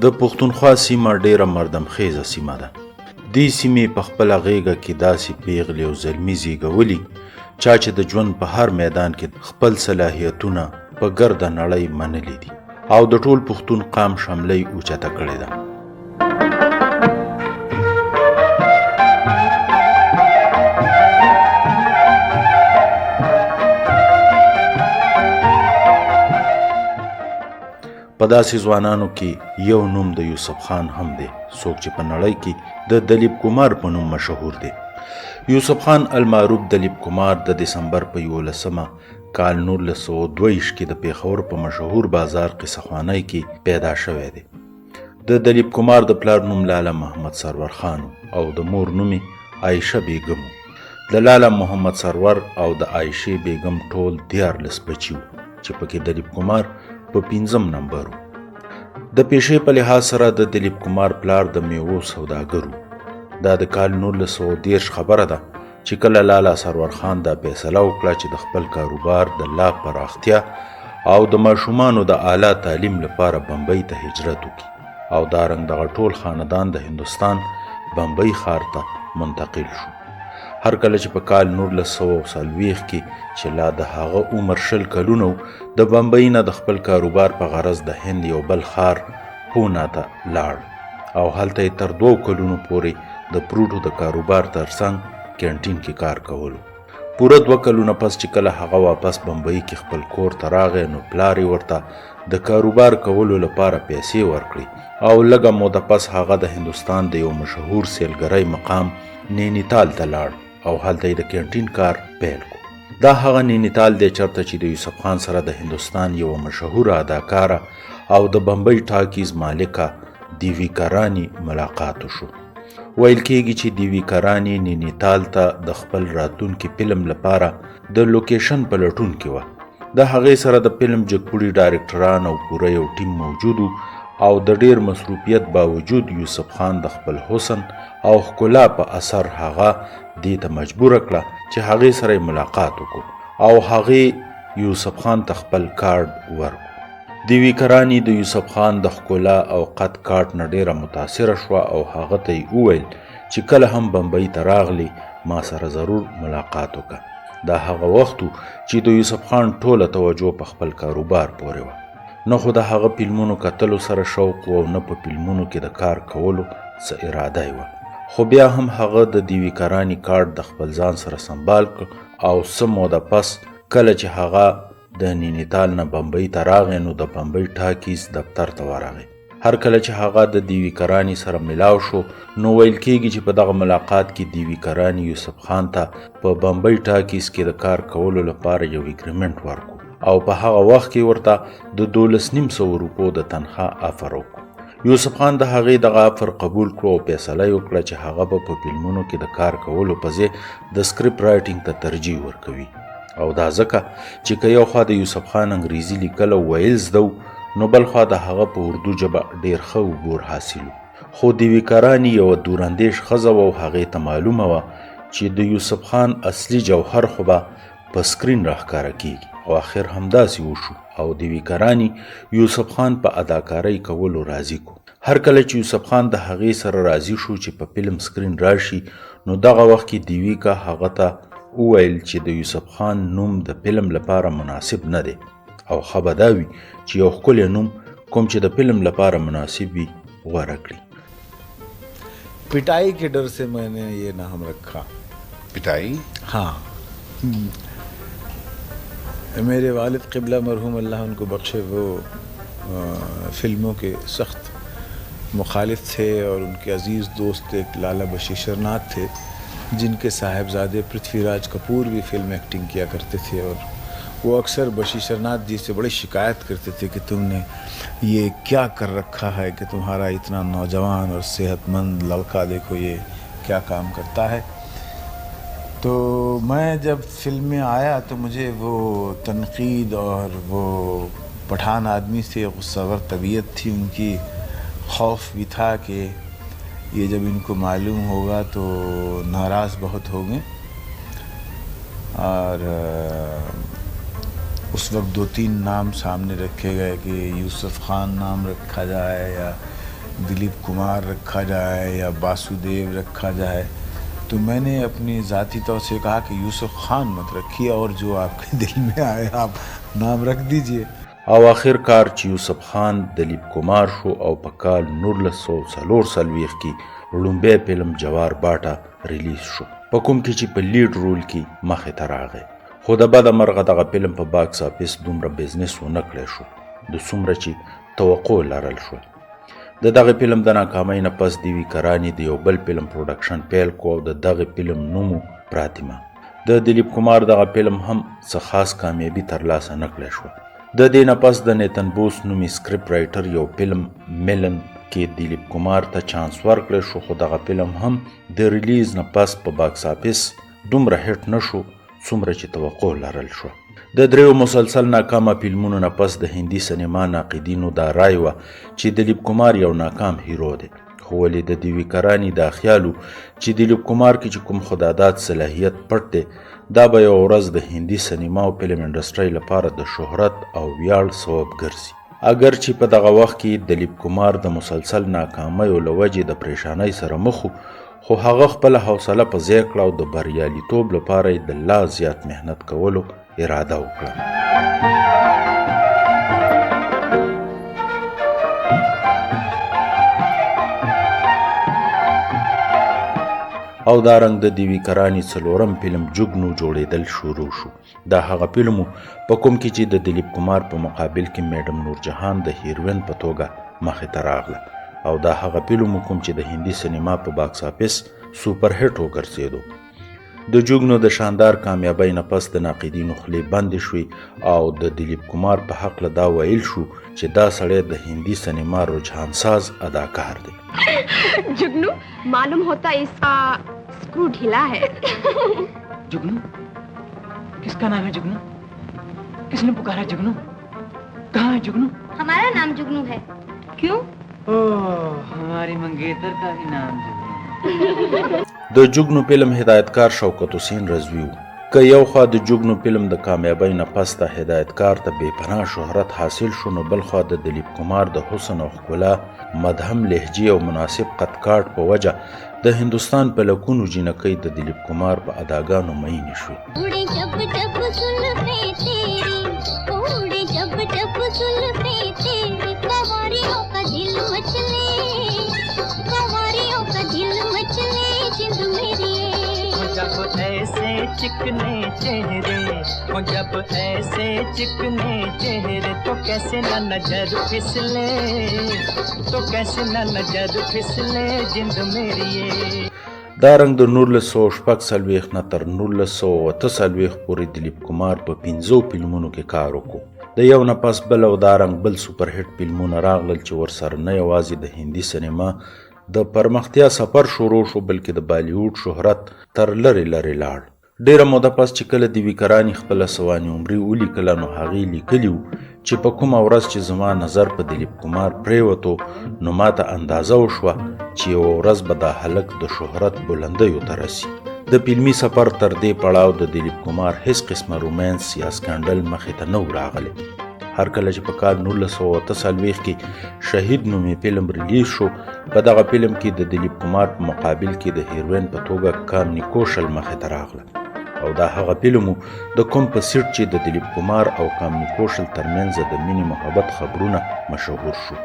د پښتونخوا سیمه ډیره مردم خیزه سیمه ده. دې سیمې په خپله غیږه کې داسې پیغلې او زلمي زیږولي چا چې د ژوند په هر میدان کې خپل صلاحیتونه په ګرده نړۍ منلي دي او د ټول پښتون قام شملۍ اوچته کړې ده. په داسې ځوانانو کې یو نوم د یوسف خان هم دی، څوک چې په نړۍ کې د دلیپ کمار په نوم مشهور دی. یوسف خان المعروف دلیپ کمار د دسمبر په 11 کال 1922 کې د پیښور په مشهور بازار قصه خوانی کې پیدا شوی دی. د دلیپ کمار د پلار نوم لالا محمد سرور خان او د مور نوم عایشه بیگم. د لالا محمد سرور او د عایشه بیگم ټول 14 بچي چې پکې دلیپ کمار په 5م نمبر. د پیشې په لحاظ سره د دلیپ کمار پلار د میوو سوداګرو. دا د کال 1913 خبره ده چې کله لالا سرور خان دا فیصله وکړه چې د خپل کاروبار د لا پراختیا او د ماشومانو د اعلی تعلیم لپاره بمبئی ته هجرت وکړي او دارنګ دغه ټول خاندان د هندوستان بمبئی ښار ته منتقل شو. هر کله چې په کال 1940 کې چې لا د هغه عمر 20 کلونو د بمبئی نه د خپل کاروبار په غرض د هند یو بل ښار پونا ته لاړ او هلته یې تر 2 کلونو پورې د پروټو د کاروبار ترڅنګ کینټین کې کار کولو. پوره 2 کلونه پس چې کله هغه واپس بمبئی کې خپل کور ته راغی نو پلار یې ورته د کاروبار کولو لپاره پیسې ورکړي او لږه موده پس هغه د هندوستان د یو مشهور سیلګرۍ مقام نینیتال ته لاړ او هلته یې د کینټین کار پیل کو. دا هغه نینیتال دی چرته چې د یوسف خان سره د هندوستان یو مشهوره اداکاره او د بمبئی ټاکیز مالکه دیوی کرانی ملاقات وشو. ویل کېږي چې دیوی کرانی نینیتال ته د خپل راتلونکي فلم لپاره د لوکیشن په لټون کې وه. د هغې سره د فلم جګپوړي ډایرکټران او پوره یو ټیم موجود او د ډیر مصروفیت باوجود یوسف خان د خپل حسن او ښکلا په اثر هغه دې ته مجبور کړه چې هغې سره ملاقات وکړو او هغې یوسف خان ته خپل کارډ ورکړو. دیوی کرانی د یوسف خان د ښکلا او قد کارټ نه ډیره متاثره شوه او هغه ته یې وویل چې کله هم بمبئی ته راغلی ما سره ضرور ملاقات وکړه. دا هغه وخت چې د یوسف خان ټوله توجه په خپل کاروبار پورې وه. نه خو د هغه فلمونو کتلو سره شوق و او نه په فلمونو کې د کار کولو څه اراده یې وه. خو بیا هم هغه د دیوی کرانی کارت د خپل ځان سره سنبال کړ او څه موده پس کله چې هغه د نینیتال نه بمبئی ته راغی نو د بمبئی ټاکیز دفتر ته ورغی. هر کله چې هغه د دیوی کرانی سره ملاو شو نو ویل کېږي چې په دغه ملاقات کې دیوی کرانی یوسف خان ته په بمبئی ټاکیز کې د کار کولو لپاره یو اګریمنټ ورکړو او په هغه وخت کې ورته د 12,500 روپو د تنخواه افر وکړو. یوسف خان د هغې دغه افر قبول کړو او فیصله یې وکړه چې هغه به په فلمونو کې د کار کولو په ځای د سکرپټ رایټینګ ته ترجیح ورکوي او دا ځکه چې که یو خوا د یوسف خان انګریزي لیکل او ویل زده نو بل خوا د هغه په اردو ژبه ډیر ښه عبور حاصل. خو دیوی کرانی یوه دوراندیش ښځه وه او هغې ته معلومه وه چې د یوسف خان اصلي جوهر خو به په سکرین راښکاره کیږي او آخر همداسې وشو او دیوی کرانی یوسف خان په اداکارۍ کولو راضي کو. هر کله چې یوسف خان د هغې سره راضي شو چې په فلم سکرین راشي نو دغه وخت کې دیوی کا هغه ته وویل چې د یوسف خان نوم د فلم لپاره مناسب نه دی او ښه به دا وي چې یو ښکلی نوم کوم چې د فلم لپاره مناسب وي غوره کړي. पिटाई के डर से मैंने ये नाम रखा. पिटाई? हाँ. मेरे वालिद क़िबला मरहूम अल्लाह उनको बख्शे वो फ़िल्मों के सख्त मुखालिफ थे और उनके अज़ीज़ दोस्त एक लाला बशीशरनाथ थे जिनके साहिबजादे पृथ्वीराज कपूर भी फिल्म एक्टिंग किया करते थे और वो अक्सर बशीशरनाथ जी से बड़ी शिकायत करते थे कि तुमने ये क्या कर रखा है कि तुम्हारा इतना नौजवान और सेहतमंद लड़का देखो ये क्या काम करता है. तो मैं जब फिल्म में आया तो मुझे वो तनकीद और वो पठान आदमी से गुस्सावर तबीयत थी उनकी, खौफ भी था कि ये जब इनको मालूम होगा तो नाराज़ बहुत होंगे. और उस वक्त 2-3 नाम सामने रखे गए कि यूसुफ खान नाम रखा जाए या दिलीप कुमार रखा जाए या वासुदेव रखा जाए, तो मैंने अपनी ज़ाती तौर से कहा कि यूसुफ खान मत रखिए और जो आपके दिल में आए आप नाम रख दीजिए. او آخرکار چې یوسف خان دلیپ کمار شو او په کال 1944 کې لومبی فلم جوار باټا ریلیز شو، په کوم کې چې په لیډ رول کې مخې ته راغی. خو د بده مرغه دغه فلم په باکس آفیس دومره بزنس ونه کړی شو د څومره چې توقع لرل شو. د دغه فلم د ناکامۍ نه پس دیوی کرانی د یو بل فلم پروډکشن پیل کو او د دغه فلم نوم پراتیما. د دلیپ کمار دغه فلم هم څه خاص کامیابي ترلاسه نه کړی شو. د دې نه پس د نیتن بوس نومي سکرپټ رایټر یو فلم میلن کې دلیپ کمار ته چانس ورکړی شو، خو دغه فلم هم د ریلیز نه پس په باکس آفیس دومره هټ نه شو څومره چې توقع لرل شو. د دریو مسلسل ناکامه فلمونو نه پس د هندي سینما ناقدینو دا رای وه چې دلیپ کمار یو ناکام هیرو دی، خو ولې د دیوی کرانی دا خیالو چې دلیپ کمار کې چې کوم خداداد صلاحیت پټ دی دا به یو ورځ د هندي سینما او فلم انډسټرۍ لپاره د شهرت او ویاړ سبب ګرځي. اگر چې په دغه وخت کې دلیپ کمار د مسلسل ناکامیو له وجې د پریشانۍ سره مخ و، خو هغه خپله حوصله په ځای کړه او د بریالیتوب لپاره یې د لا زیات محنت کولو اراده وکړه. او دارنګ د دیوی کرانی څلورم فلم جگنو جوړېدل شروع شو. دا هغه فلم په کوم کې چې د دلیپ کمار په مقابل کې میډم نورجهان د هیروین په توګه مخې ته راغله، او دا هغه فلم کوم چې د هندي سینما په باکس آفیس سوپر هټ وګرځېدو. د جگنو د شاندار کامیابۍ نه پس د ناقدینو خولې بندې شوې او د دلیپ کمار په هکله دا ویل شو چې دا سړی د هندي سینما رجحان ساز اداکار دی. जुगनू मालूम होता इसका स्क्रू ढीला है. जुगनू? किसका नाम है जुगनू? किसने पुकारा जुगनू? कहाँ है जुगनू? हमारा नाम जुगनू है. क्यों? ओह, हमारी मंगेतर का भी नाम जुगनू. د جگنو فلم هدایتکار شوکت حسین رضوی و. که یو خوا د جگنو فلم د کامیابۍ نه پس د هدایتکار ته بې پناه شهرت حاصل شو، نو بل خوا د دلیپ کمار د حسن او ښکلا، مدهم لهجې او مناسب قد کاټ په وجه د هندوستان په لکونو جینکۍ د دلیپ کمار په اداګانو مینې شوې. जब ऐसे चिकने चेहरे तो कैसे न नजर फिसले जिंद मेरी. دارنګ د 1946 نه تر 1948 پورې دلیپ کمار په 15 فلمونو کې کار وکړ. د یو نه پس بل او دارنګ بل سوپر هټ فلمونه راغلل چې ورسره نه یوازې د هندي سینما د پرمختیا سفر شروع شو بلکې د بالیوډ شهرت تر لرې لرې لاړ. ډیره موده پس چې کله دیوی کرانی خپله سوانح عمري ولیکله نو هغې لیکلي وو چې په کومه ورځ چې زما نظر په دلیپ کمار پریوتو نو ماته اندازه وشوه چې یوه ورځ به دا هلک د شهرت بلندیو ته رسي. د فلمي سفر تر دې پړاو د دلیپ کمار هیڅ قسمه رومانس یا سکانډل مخې ته نه و راغلی. هر کله چې په کال 1948 کې شهید نومي فلم ریلیز شو، په دغه فلم کې د دلیپ کمار په مقابل کې د هیروین په توګه کامنی کوشل مخې ته راغله، او دا هغه فلم د کوم په سیټ چې د دلیپ کمار او کامنی کوشل ترمنځ د مینې محبت خبرونه مشهور شو.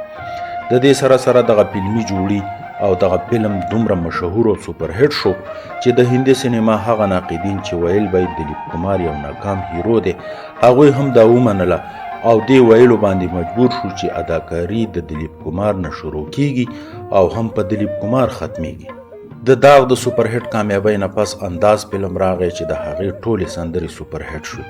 د دې سره سره دغه فلمي جوړي او دغه فلم دومره مشهور او سوپر هټ شو چې د هندي سینما هغه ناقدین چې ویل به دلیپ کمار یو ناکام هیرو دی هغوی هم دا ومنله او دې ویلو باندې مجبور شو چې اداکاري د دلیپ کمار نه شروع کیږي او هم په دلیپ کمار ختمیږي. د داغ د سوپر هټ کامیابۍ نه پس انداز فلم راغی چې د هغې ټولې سندرې سوپر هټ شوې.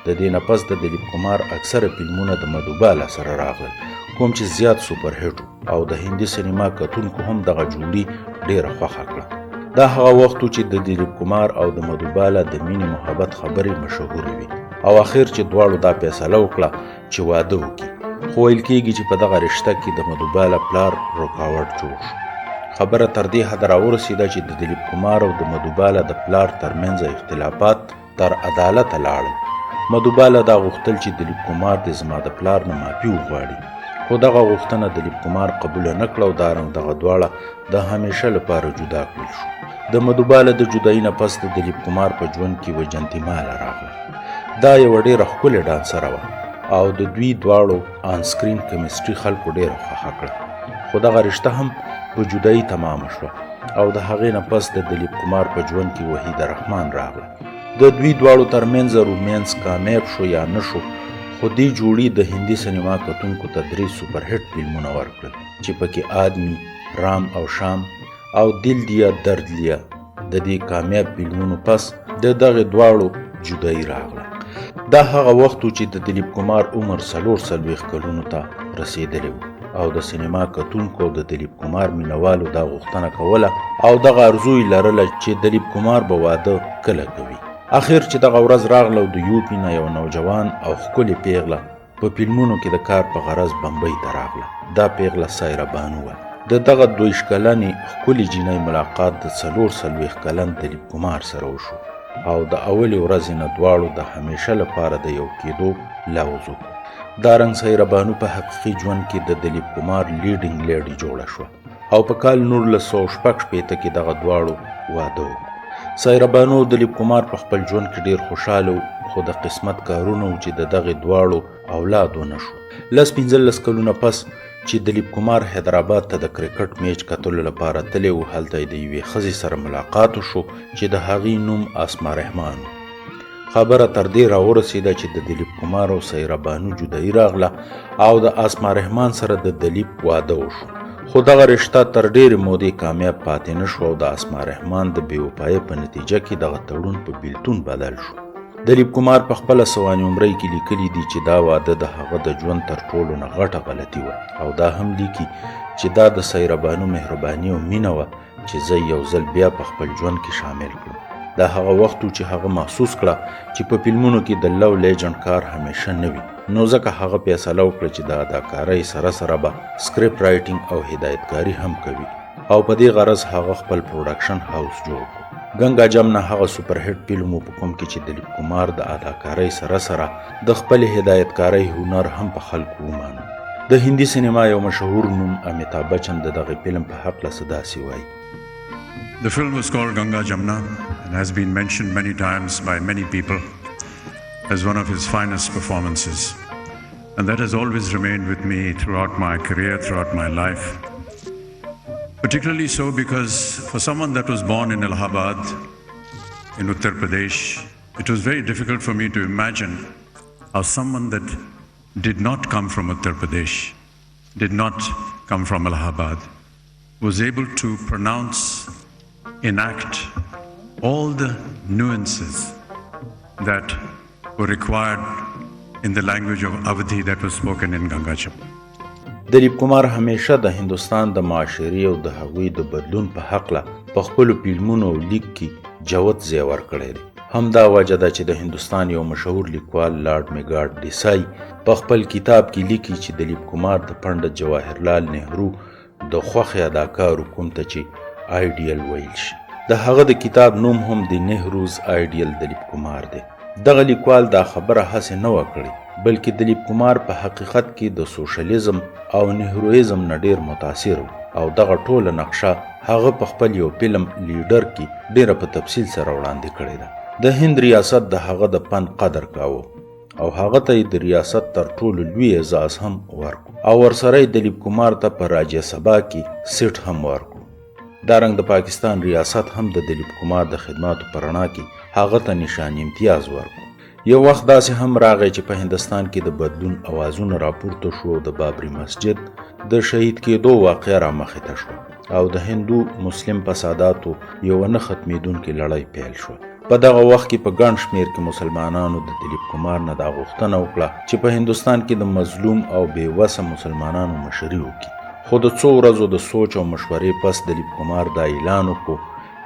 د دې نه پس د دلیپ کمار اکثره فلمونه د مدوباله سره راغلل کوم چې زیات سوپر هټ او د هندي سینما کتونکو هم دغه جوړي ډیره خوښه کړه. دا هغه وخت چې د دلیپ کمار او د مدوباله د مینې محبت خبرې مشهورې وي او اخر چې دواړو دا فیصله وکړه چې واده وکړي، خو ویل کېږي چې په دغه رشته کې د مدوباله پلار رکاوټ جوړ شو. خبره تر دې حده راورسېده چې د دلیپ کمار او د مدوباله د پلار ترمنځ اختلافات تر عدالته لاړل. مدوباله دا غوښتل چې دلیپ کمار د زما د پلار نه معافي وغواړي، خو دغه غوښتنه دلیپ کمار قبوله نه کړه او دارنګ دغه دواړه د همیشه لپاره جدا کړل شو. د مدوباله د جدایي نه پس د دلیپ کمار په ژوند کې وجنتیماله راغله. دا یوه ډېره ښکلې ډانسره وه او د دوی دواړو آن سکرین کیمسټري خلکو ډېره خوښه کړه. خو دغه رشته هم په جدایي تمامه شوه او د هغې نه پس د دلیپ کمار په ژوند کې وحیده رحمان راغله. د دوی دواړو ترمنځ رومانس کامیاب شو یا نه شو، خو دې جوړي د هندي سینما کتونکو ته 3 سوپر هټ فلمونه ورکړل چې پکې آدمی، رام او شام او دل دیا درد لیا. د دې کامیاب فلمونو پس د دغه دواړو جدایي راغله. دا هغه وخت چې د دلیپ کمار عمر 44 کلونو ته رسیدلی و او د سینما کتونکو د دلیپ کمار مینوالو دا غوښتنه کوله او دغه ارزو یې لرله چې دلیپ کمار به واده کله کوي. اخر چې دغه ورځ راغله او د یوپي نه یو نوجوان او ښکلې پیغله په فلمونو کې د کار په غرض بمبۍ ته راغله. دا پیغله سایره بانو وه. د دغه 22 کلنې ښکلې جینۍ ملاقات د 44 کلن دلیپ کمار سره وشو او د اولې ورځې نه دواړو د همیشه لپاره د یو کېدو لوز وکړو. دارنګ سایره بانو په حقیقي ژوند کې د دلیپ کمار لیډینګ لیډي جوړه شوه او په کال 1966 کې دغه دواړو واده وکړو. سایره بانو او دلیپ کمار په خپل ژوند کې ډېر خوشحاله و، خو د قسمت کارونه و چې د دغه دواړو اولاد ونه شو. 15 کلونه پس چې دلیپ کمار حیدرآباد ته د کرکټ میچ کتلو لپاره تللی و، هلته د یوې ښځې سره ملاقات وشو چې د هغې نوم اسما رحمان و. خبره تر دې راورسېده چې د دلیپ کمار او سایره بانو جدایي راغله او د اسما رحمان سره د دلیپ واده وشو. خو دغه رشته تر ډېرې مودې کامیاب پاتې نه شو او د اسما رحمان د بې وفایۍ په نتیجه کې دغه تړون په بیلتون بدل شو. دلیپ کمار په خپله سوانح عمرۍ کې لیکلي دي چې دا واده د هغه د ژوند تر ټولو نه غټه غلطي وه او دا هم لیکي چې دا د سایره بانو مهرباني او مینه وه چې زه یو ځل بیا په خپل ژوند کې شامل کړم. دا هغه وخت چې هغه محسوس کړه چې په فلمونو کې د لو لیجنډ کار همیشه نه وي، نو ځکه هغه فیصله وکړه چې د اداکارۍ سره سره به سکرپټ رایټینګ او هدایتکاري هم کوي او په دې غرض هغه خپل پروډکشن هاوس جوړ کړ. ګنگا جمنا هغه سوپر هټ فلم په کوم کې چې دلیپ کمار د اداکارۍ سره سره د خپل هدایتکارۍ هنر هم په خلکو ومانه. د هندي سینما یو مشهور نوم امیتابh بچن د دغه فلم په هکله څه داسې وایي. The film was called Ganga Jamna and has been mentioned many times by many people as one of his finest performances. And that has always remained with me throughout my career, throughout my life. Particularly so because for someone that was born in Allahabad, in Uttar Pradesh, it was very difficult for me to imagine how someone that did not come from Uttar Pradesh, did not come from Allahabad, was able to pronounce, enact all the nuances that were required in the language of Awadhi that was spoken in Ganga Jamna. دلیپ کمار همیشه د هندوستان د معاشري او د هغوی د بدلون په هکله په خپلو فلمونو او لیک کې جوت ځای ورکړی دی. همدا وجه ده چې د هندوستان یو مشهور لیکوال لارډ میګارډ ډیسای په خپل کتاب کې لیکي چې دلیپ کمار د پنډت جواهرلال نهرو د خوښې اداکارو کوم ته چې آیډیل ویل شي. د هغه د کتاب نوم هم د نهروز آیډیل دلیپ کمار دی. دغه لیکوال دا خبره هسې نه وه کړې، بلکې دلیپ کمار په حقیقت کې د سوشلیزم او نهرویزم نه ډېر متاثر و او دغه ټوله نقشه هغه په خپل یو فلم لیډر کې ډېره په تفصیل سره وړاندې کړې ده. د هند ریاست د هغه د فن قدر کاوه او هغه ته د ریاست تر ټولو لوی اعزاز هم ورکړو او ورسره دلیپ کمار ته په راجیه سبا کې سیټ هم ورکړو. دارنګ د پاکستان ریاست هم د دلیپ کمار د خدماتو په رڼا کې هغه ته نشاني امتیاز ورکړو. یو وخت داسې هم راغی چې په هندوستان کې د بدلون اوازونه راپورته شو او د بابري مسجد د شهید کېدو واقعه رامخې ته شوه او د هندو مسلم فساداتو یو نه ختمېدونکې لړۍ پیل شوه. په دغه وخت کې په ګڼ شمېر کې مسلمانانو د دلیپ کمار نه دا غوښتنه وکړه چې په هندوستان کې د مظلوم او بې وسه مسلمانانو مشري وکړي. خو د څو ورځو د سوچ او مشورې پس دلیپ کمار دا اعلان وکړو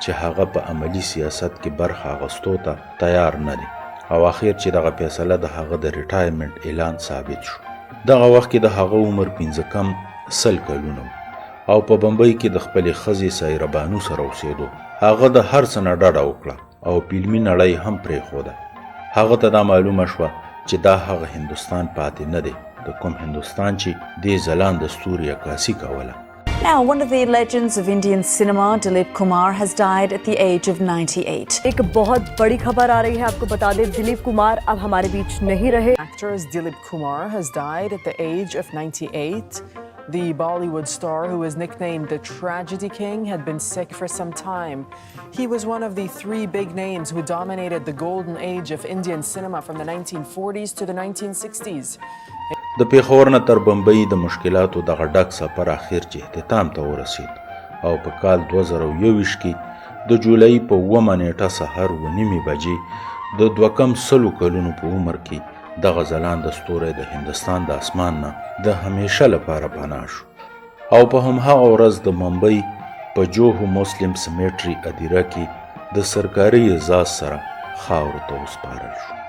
چې هغه په عملی سیاست کې برخه اخیستو ته تیار نه دی او اخر چې دغه فیصله د هغه د ریټایرمنټ اعلان ثابت شو. دغه وخت کې د هغه عمر 15 کلونه او په بمبئی کې د خپلې ښځې سایره بانو سره اوسېدو. هغه د هر څه نه ډډه وکړه او فلمي نړۍ هم پرېښوده. هغه ته دا معلومه شوه چې دا هغه هندوستان پاتې نه دی د کوم هندوستان چې دې ځلانده ستوري عکاسي کوله. Now, one of the legends of Indian cinema, Dilip Kumar, has died at the age of 98. एक बहुत बड़ी खबर आ रही है, आपको बता दें दिलीप कुमार अब हमारे बीच नहीं रहे. Actor Dilip Kumar has died at the age of 98. The Bollywood star, who was nicknamed the Tragedy King, had been sick for some time. He was one of the three big names who dominated the golden age of Indian cinema from the 1940s to the 1960s. د پیښور نه تر بمبئی د مشکلاتو دغه ډک سفر اخر چې اختتام ته ورسید او په کال 2021 کې د جولای په 9 نیټه سحر 9:30 بجې د 200 کلونو په عمر کې دغه ځلانده ستوری د هندوستان د اسمان نه د همیشه لپاره پناه شو او په همهغه ورځ د ممبئی په جوهو مسلم سیمیټري ادیره کې د سرکاري اعزاز سره خاورو ته وسپارل شو.